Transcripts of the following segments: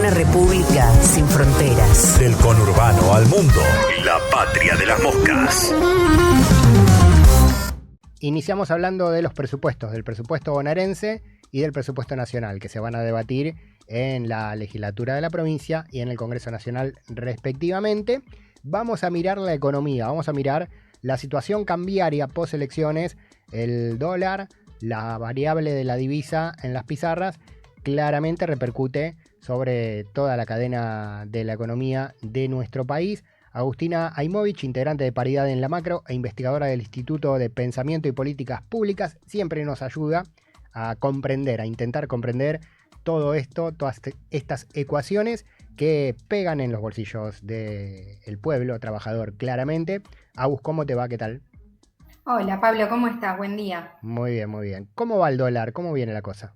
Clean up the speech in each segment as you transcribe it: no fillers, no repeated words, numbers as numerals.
Una república sin fronteras. Del conurbano al mundo, la patria de las moscas. Iniciamos hablando de los presupuestos, del presupuesto bonaerense y del presupuesto nacional, que se van a debatir en la legislatura de la provincia y en el Congreso Nacional respectivamente. Vamos a mirar la economía, vamos a mirar la situación cambiaria post elecciones, el dólar, la variable de la divisa en las pizarras, claramente repercute sobre toda la cadena de la economía de nuestro país. Agustina Aimovich, integrante de Paridad en la Macro e investigadora del Instituto de Pensamiento y Políticas Públicas, siempre nos ayuda a comprender, a intentar comprender todo esto, todas estas ecuaciones que pegan en los bolsillos del pueblo trabajador claramente. Agus, ¿cómo te va? ¿Qué tal? Hola Pablo, ¿cómo estás? Buen día. Muy bien, muy bien. ¿Cómo va el dólar? ¿Cómo viene la cosa?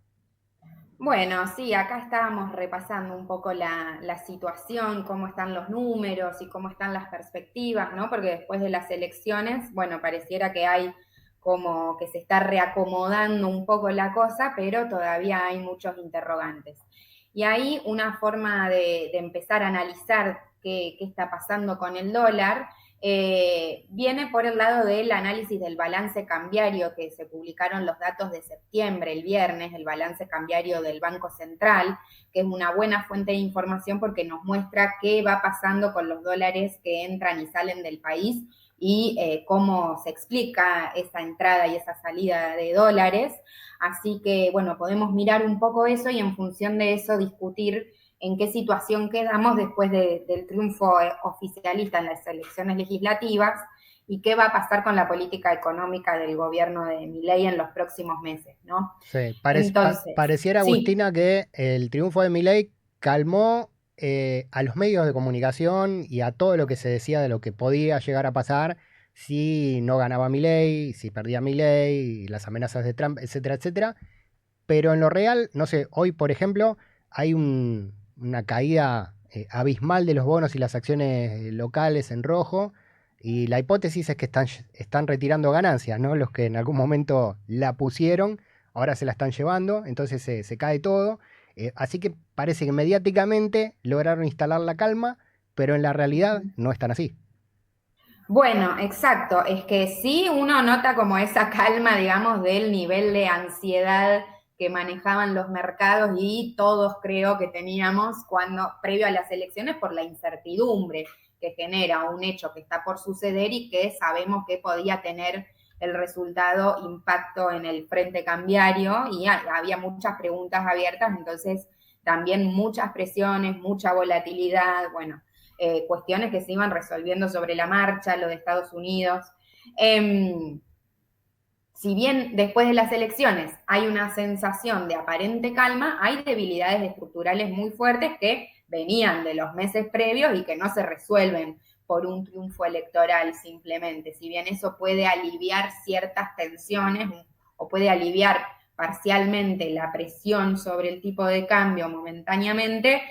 Bueno, sí, acá estábamos repasando un poco la situación, cómo están los números y cómo están las perspectivas, ¿no? Porque después de las elecciones, bueno, pareciera que hay como que se está reacomodando un poco la cosa, pero todavía hay muchos interrogantes. Y ahí una forma de empezar a analizar qué está pasando con el dólar viene por el lado del análisis del balance cambiario, que se publicaron los datos de septiembre, el viernes, el balance cambiario del Banco Central, que es una buena fuente de información porque nos muestra qué va pasando con los dólares que entran y salen del país y cómo se explica esa entrada y esa salida de dólares. Así que, bueno, podemos mirar un poco eso y en función de eso discutir en qué situación quedamos después del triunfo oficialista en las elecciones legislativas y qué va a pasar con la política económica del gobierno de Milei en los próximos meses, ¿no? Sí, Entonces, pareciera, sí. Agustina, que el triunfo de Milei calmó a los medios de comunicación y a todo lo que se decía de lo que podía llegar a pasar si no ganaba Milei, si perdía Milei, las amenazas de Trump, etcétera, etcétera. Pero en lo real, no sé, hoy, por ejemplo, hay una caída abismal de los bonos y las acciones locales en rojo, y la hipótesis es que están retirando ganancias, ¿no? Los que en algún momento la pusieron, ahora se la están llevando, entonces se cae todo. Así que parece que mediáticamente lograron instalar la calma, pero en la realidad no es tan así. Bueno, exacto. Es que sí uno nota como esa calma, digamos, del nivel de ansiedad que manejaban los mercados y todos creo que teníamos cuando, previo a las elecciones, por la incertidumbre que genera un hecho que está por suceder y que sabemos que podía tener el resultado impacto en el frente cambiario y había muchas preguntas abiertas, entonces también muchas presiones, mucha volatilidad, bueno, cuestiones que se iban resolviendo sobre la marcha, lo de Estados Unidos. Si bien después de las elecciones hay una sensación de aparente calma, hay debilidades estructurales muy fuertes que venían de los meses previos y que no se resuelven por un triunfo electoral simplemente. Si bien eso puede aliviar ciertas tensiones o puede aliviar parcialmente la presión sobre el tipo de cambio momentáneamente,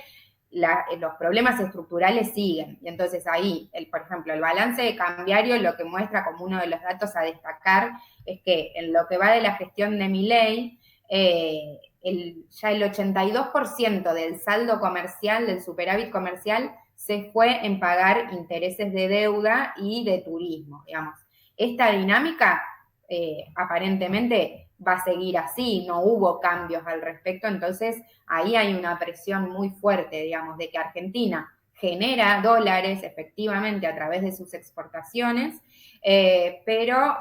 los problemas estructurales siguen. Y entonces ahí, por ejemplo, el balance cambiario lo que muestra como uno de los datos a destacar es que en lo que va de la gestión de Milei, ya el 82% del saldo comercial, del superávit comercial, se fue en pagar intereses de deuda y de turismo, digamos. Esta dinámica aparentemente va a seguir así, no hubo cambios al respecto, entonces ahí hay una presión muy fuerte, digamos, de que Argentina genera dólares efectivamente a través de sus exportaciones, pero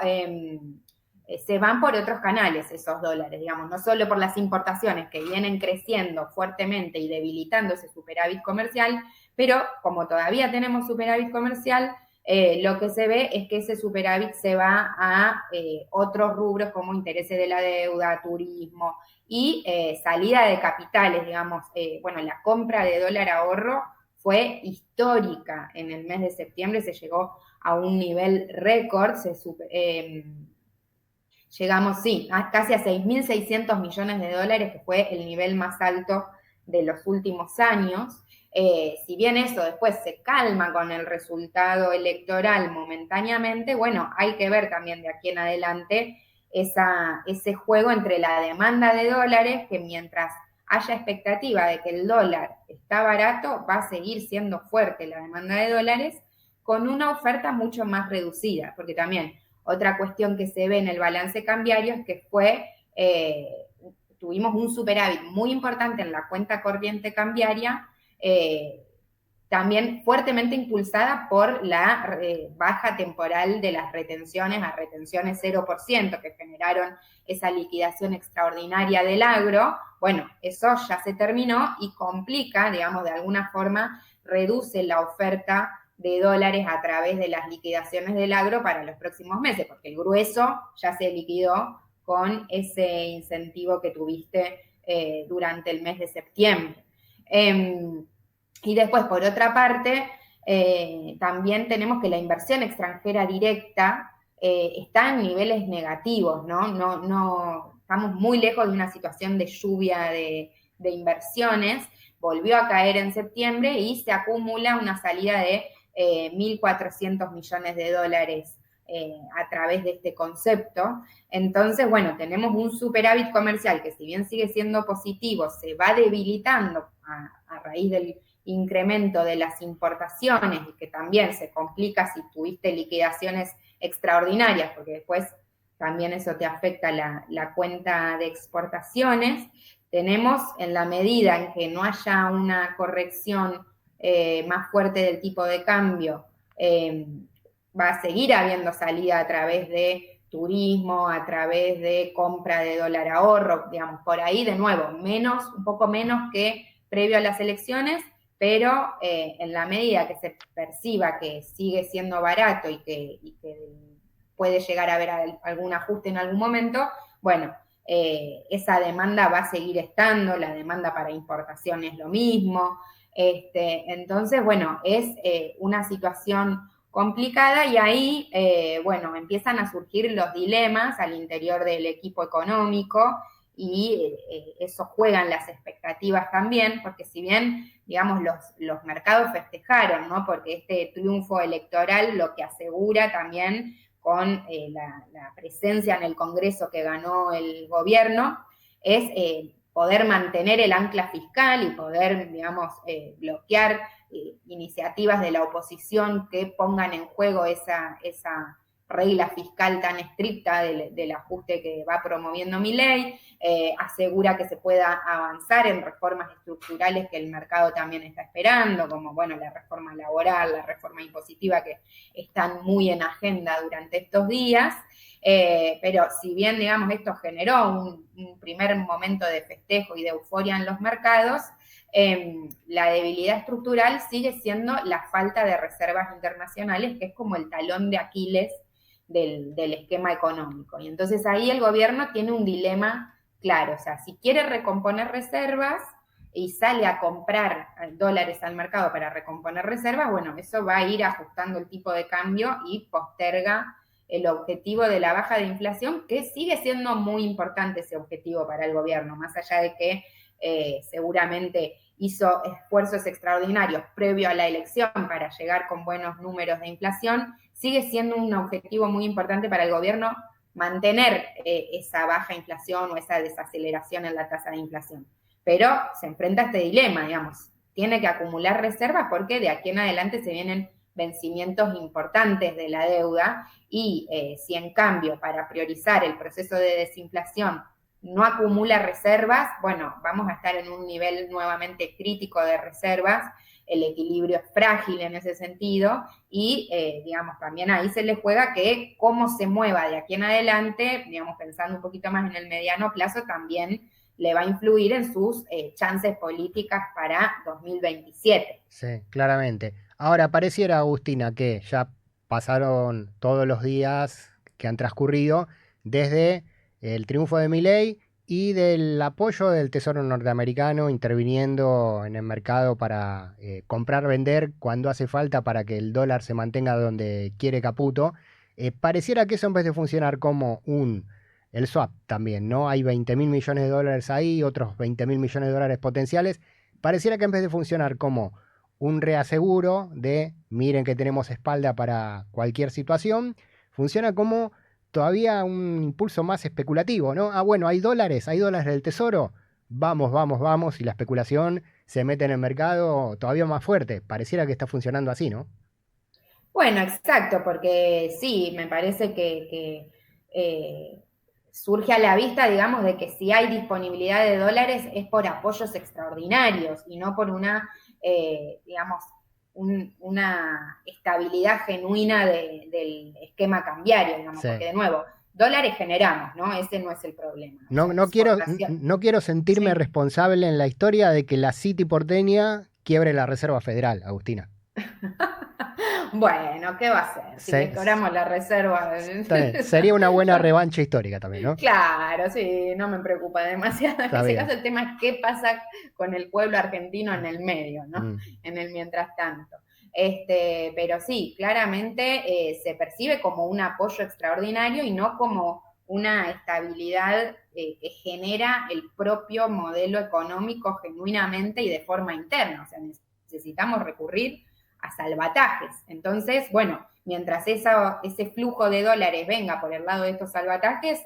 se van por otros canales esos dólares, digamos, no solo por las importaciones que vienen creciendo fuertemente y debilitando ese superávit comercial, pero como todavía tenemos superávit comercial, lo que se ve es que ese superávit se va a otros rubros como intereses de la deuda, turismo y salida de capitales, digamos. Bueno, la compra de dólar ahorro fue histórica en el mes de septiembre, se llegó a un nivel récord, llegamos, sí, casi a 6.600 millones de dólares, que fue el nivel más alto de los últimos años. Si bien eso después se calma con el resultado electoral momentáneamente, bueno, hay que ver también de aquí en adelante ese juego entre la demanda de dólares, que mientras haya expectativa de que el dólar está barato, va a seguir siendo fuerte la demanda de dólares con una oferta mucho más reducida, porque también otra cuestión que se ve en el balance cambiario es que tuvimos un superávit muy importante en la cuenta corriente cambiaria, también fuertemente impulsada por la baja temporal de las retenciones a retenciones 0% que generaron esa liquidación extraordinaria del agro. Bueno, eso ya se terminó y complica, digamos, de alguna forma, reduce la oferta de dólares a través de las liquidaciones del agro para los próximos meses, porque el grueso ya se liquidó con ese incentivo que tuviste durante el mes de septiembre. Y después, por otra parte, también tenemos que la inversión extranjera directa está en niveles negativos, ¿no? No estamos muy lejos de una situación de lluvia de inversiones. Volvió a caer en septiembre y se acumula una salida de 1.400 millones de dólares a través de este concepto. Entonces, bueno, tenemos un superávit comercial que, si bien sigue siendo positivo, se va debilitando a raíz del incremento de las importaciones y que también se complica si tuviste liquidaciones extraordinarias, porque después también eso te afecta la cuenta de exportaciones. Tenemos, en la medida en que no haya una corrección más fuerte del tipo de cambio, va a seguir habiendo salida a través de turismo, a través de compra de dólar ahorro, digamos, por ahí de nuevo, un poco menos que previo a las elecciones, pero en la medida que se perciba que sigue siendo barato y que puede llegar a haber algún ajuste en algún momento, bueno, esa demanda va a seguir estando, la demanda para importación es lo mismo. Entonces, bueno, es una situación complicada y ahí, bueno, empiezan a surgir los dilemas al interior del equipo económico y eso juegan las expectativas también, porque si bien, digamos, los mercados festejaron, ¿no? Porque este triunfo electoral lo que asegura también con la presencia en el Congreso que ganó el gobierno es poder mantener el ancla fiscal y poder, digamos, bloquear iniciativas de la oposición que pongan en juego esa regla fiscal tan estricta del ajuste que va promoviendo Milei, asegura que se pueda avanzar en reformas estructurales que el mercado también está esperando, como, bueno, la reforma laboral, la reforma impositiva, que están muy en agenda durante estos días, pero si bien, digamos, esto generó un primer momento de festejo y de euforia en los mercados, la debilidad estructural sigue siendo la falta de reservas internacionales, que es como el talón de Aquiles del esquema económico. Y entonces ahí el gobierno tiene un dilema claro, o sea, si quiere recomponer reservas y sale a comprar dólares al mercado para recomponer reservas, bueno, eso va a ir ajustando el tipo de cambio y posterga el objetivo de la baja de inflación, que sigue siendo muy importante ese objetivo para el gobierno, más allá de que seguramente hizo esfuerzos extraordinarios previo a la elección para llegar con buenos números de inflación, sigue siendo un objetivo muy importante para el gobierno mantener esa baja inflación o esa desaceleración en la tasa de inflación. Pero se enfrenta a este dilema, digamos, tiene que acumular reservas porque de aquí en adelante se vienen vencimientos importantes de la deuda y si en cambio para priorizar el proceso de desinflación no acumula reservas, bueno, vamos a estar en un nivel nuevamente crítico de reservas, el equilibrio es frágil en ese sentido y, digamos, también ahí se le juega que cómo se mueva de aquí en adelante, digamos, pensando un poquito más en el mediano plazo, también le va a influir en sus chances políticas para 2027. Sí, claramente. Ahora, pareciera, Agustina, que ya pasaron todos los días que han transcurrido desde el triunfo de Milei y del apoyo del Tesoro norteamericano interviniendo en el mercado para comprar, vender cuando hace falta para que el dólar se mantenga donde quiere Caputo. Pareciera que eso, en vez de funcionar como el swap también, ¿no? Hay 20.000 millones de dólares ahí, otros 20.000 millones de dólares potenciales. Pareciera que en vez de funcionar como un reaseguro de miren que tenemos espalda para cualquier situación, funciona como todavía un impulso más especulativo, ¿no? Ah, bueno, hay dólares del Tesoro. vamos, vamos, vamos, y la especulación se mete en el mercado todavía más fuerte. Pareciera que está funcionando así, ¿no? Bueno, exacto, porque sí, me parece que surge a la vista, digamos, de que si hay disponibilidad de dólares es por apoyos extraordinarios y no por digamos, una estabilidad genuina del esquema cambiario, digamos, Sí. porque de nuevo, dólares generamos, ¿no? Ese no es el problema. O No, sea, exportación. no quiero sentirme Sí. responsable en la historia de que la City porteña quiebre la Reserva Federal, Agustina. Bueno, ¿qué va a hacer? Si le Se- cobramos la reserva. Está bien. Sería una buena revancha histórica también, ¿no? Claro, sí, no me preocupa demasiado. En Está ese bien. caso, el tema es qué pasa con el pueblo argentino en el medio, ¿no? Mm. En el mientras tanto. Pero sí, claramente se percibe como un apoyo extraordinario y no como una estabilidad que genera el propio modelo económico genuinamente y de forma interna. O sea, necesitamos recurrir a salvatajes. Entonces, bueno, mientras ese flujo de dólares venga por el lado de estos salvatajes,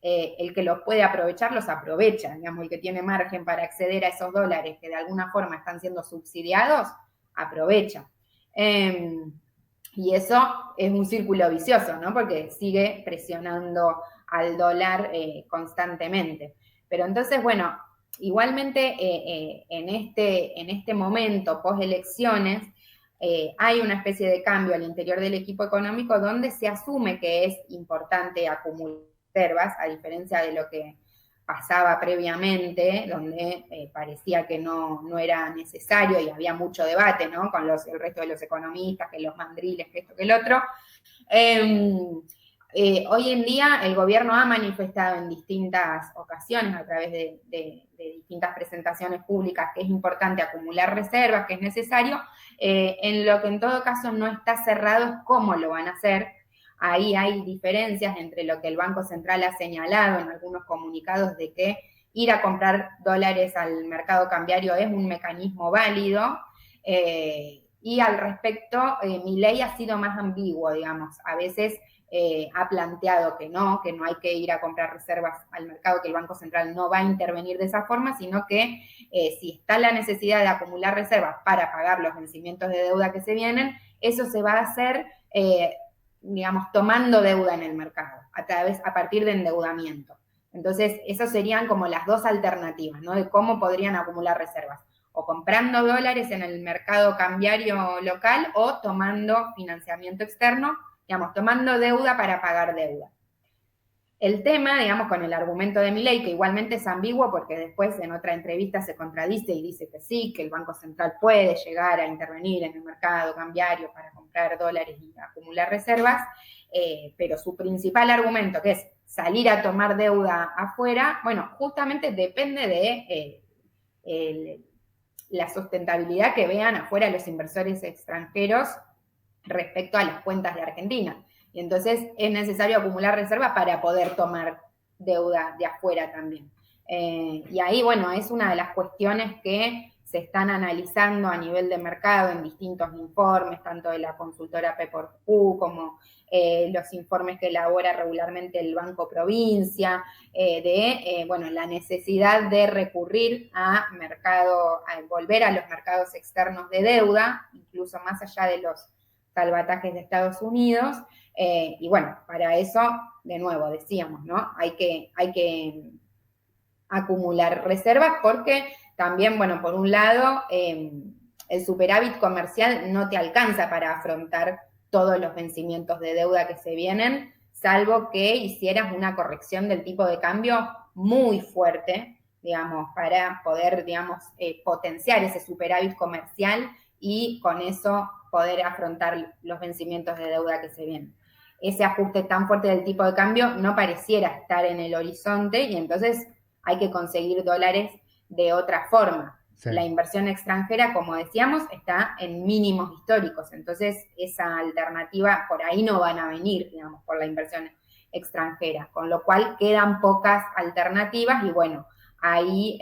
el que los puede aprovechar los aprovecha, digamos, el que tiene margen para acceder a esos dólares que de alguna forma están siendo subsidiados, aprovecha. Y eso es un círculo vicioso, ¿no? Porque sigue presionando al dólar constantemente. Pero entonces, bueno, igualmente en este momento, post elecciones, hay una especie de cambio al interior del equipo económico donde se asume que es importante acumular reservas, a diferencia de lo que pasaba previamente, donde parecía que no era necesario y había mucho debate, ¿no? Con el resto de los economistas, que los mandriles, que esto, que el otro. Hoy en día el gobierno ha manifestado en distintas ocasiones a través de distintas presentaciones públicas que es importante acumular reservas, que es necesario, en lo que en todo caso no está cerrado es cómo lo van a hacer. Ahí hay diferencias entre lo que el Banco Central ha señalado en algunos comunicados de que ir a comprar dólares al mercado cambiario es un mecanismo válido, y al respecto, Milei ha sido más ambiguo, digamos, a veces ha planteado que no hay que ir a comprar reservas al mercado, que el Banco Central no va a intervenir de esa forma, sino que si está la necesidad de acumular reservas para pagar los vencimientos de deuda que se vienen, eso se va a hacer, digamos, tomando deuda en el mercado, a partir de endeudamiento. Entonces, esas serían como las dos alternativas, ¿no? De cómo podrían acumular reservas. O comprando dólares en el mercado cambiario local o tomando financiamiento externo, digamos, tomando deuda para pagar deuda. El tema, digamos, con el argumento de Milei, que igualmente es ambiguo porque después en otra entrevista se contradice y dice que sí, que el Banco Central puede llegar a intervenir en el mercado cambiario para comprar dólares y acumular reservas, pero su principal argumento, que es salir a tomar deuda afuera, bueno, justamente depende de la sustentabilidad que vean afuera los inversores extranjeros respecto a las cuentas de Argentina. Y entonces es necesario acumular reservas para poder tomar deuda de afuera también. Y ahí, bueno, es una de las cuestiones que se están analizando a nivel de mercado en distintos informes, tanto de la consultora P4Q como los informes que elabora regularmente el Banco Provincia, bueno, la necesidad de recurrir a volver a los mercados externos de deuda, incluso más allá de los salvatajes de Estados Unidos, y bueno, para eso, de nuevo, decíamos, ¿no? Hay que acumular reservas porque también, bueno, por un lado, el superávit comercial no te alcanza para afrontar todos los vencimientos de deuda que se vienen, salvo que hicieras una corrección del tipo de cambio muy fuerte, digamos, para poder, digamos, potenciar ese superávit comercial y con eso poder afrontar los vencimientos de deuda que se vienen. Ese ajuste tan fuerte del tipo de cambio no pareciera estar en el horizonte y entonces hay que conseguir dólares de otra forma. Sí. La inversión extranjera, como decíamos, está en mínimos históricos, entonces esa alternativa por ahí no van a venir, digamos, por la inversión extranjera, con lo cual quedan pocas alternativas y bueno, ahí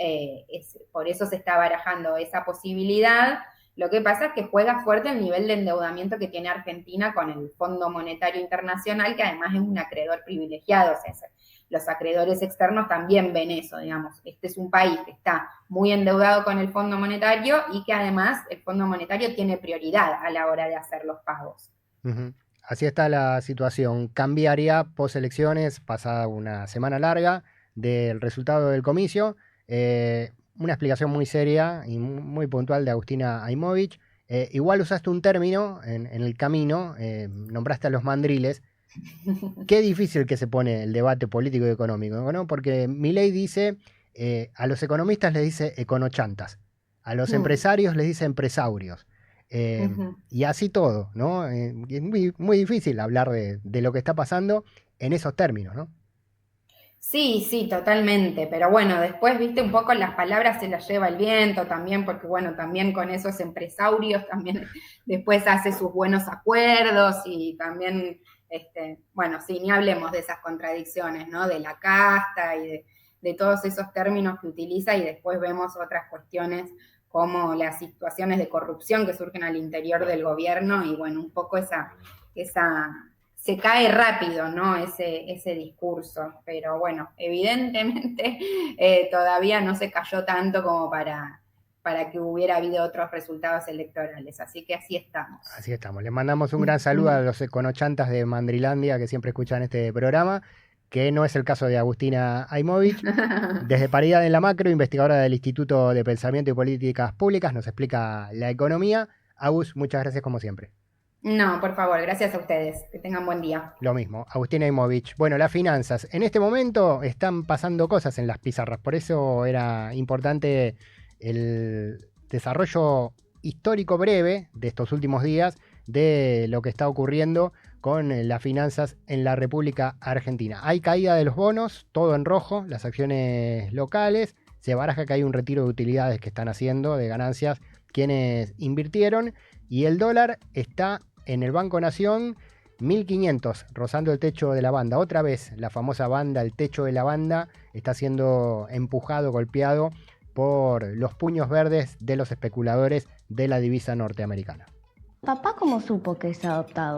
por eso se está barajando esa posibilidad. Lo que pasa es que juega fuerte el nivel de endeudamiento que tiene Argentina con el Fondo Monetario Internacional, que además es un acreedor privilegiado. O sea, los acreedores externos también ven eso, digamos. Este es un país que está muy endeudado con el Fondo Monetario y que además el Fondo Monetario tiene prioridad a la hora de hacer los pagos. Uh-huh. Así está la situación. Cambiaría post elecciones, pasada una semana larga del resultado del comicio. Una explicación muy seria y muy puntual de Agustina Aimovich. Igual usaste un término en el camino, nombraste a los mandriles. Qué difícil que se pone el debate político y económico, ¿no? Porque Milei dice, a los economistas les dice econochantas, a los empresarios les dice empresaurios. Y así todo, ¿no? Es muy, muy difícil hablar de lo que está pasando en esos términos, ¿no? Sí, sí, totalmente, pero bueno, después, viste, un poco las palabras se las lleva el viento también, porque bueno, también con esos empresarios también después hace sus buenos acuerdos y también, bueno, sí, ni hablemos de esas contradicciones, ¿no? De la casta y de todos esos términos que utiliza y después vemos otras cuestiones como las situaciones de corrupción que surgen al interior del gobierno y bueno, un poco esa se cae rápido, ¿no? Ese discurso, pero bueno, evidentemente todavía no se cayó tanto como para que hubiera habido otros resultados electorales, así que así estamos. Así estamos. Les mandamos un gran saludo a los econochantas de Mandrilandia que siempre escuchan este programa, que no es el caso de Agustina Aimovich. Desde Paridad en la Macro, investigadora del Instituto de Pensamiento y Políticas Públicas, nos explica la economía. Agus, muchas gracias como siempre. No, por favor, gracias a ustedes. Que tengan buen día. Lo mismo, Agustina Aimovich. Bueno, las finanzas. En este momento están pasando cosas en las pizarras, por eso era importante el desarrollo histórico breve de estos últimos días de lo que está ocurriendo con las finanzas en la República Argentina. Hay caída de los bonos, todo en rojo, las acciones locales, se baraja que hay un retiro de utilidades que están haciendo, de ganancias, quienes invirtieron, y el dólar está en el Banco Nación 1500, rozando el techo de la banda. Otra vez la famosa banda, el techo de la banda, está siendo empujado, golpeado por los puños verdes de los especuladores de la divisa norteamericana. ¿Papá cómo supo que es adoptado?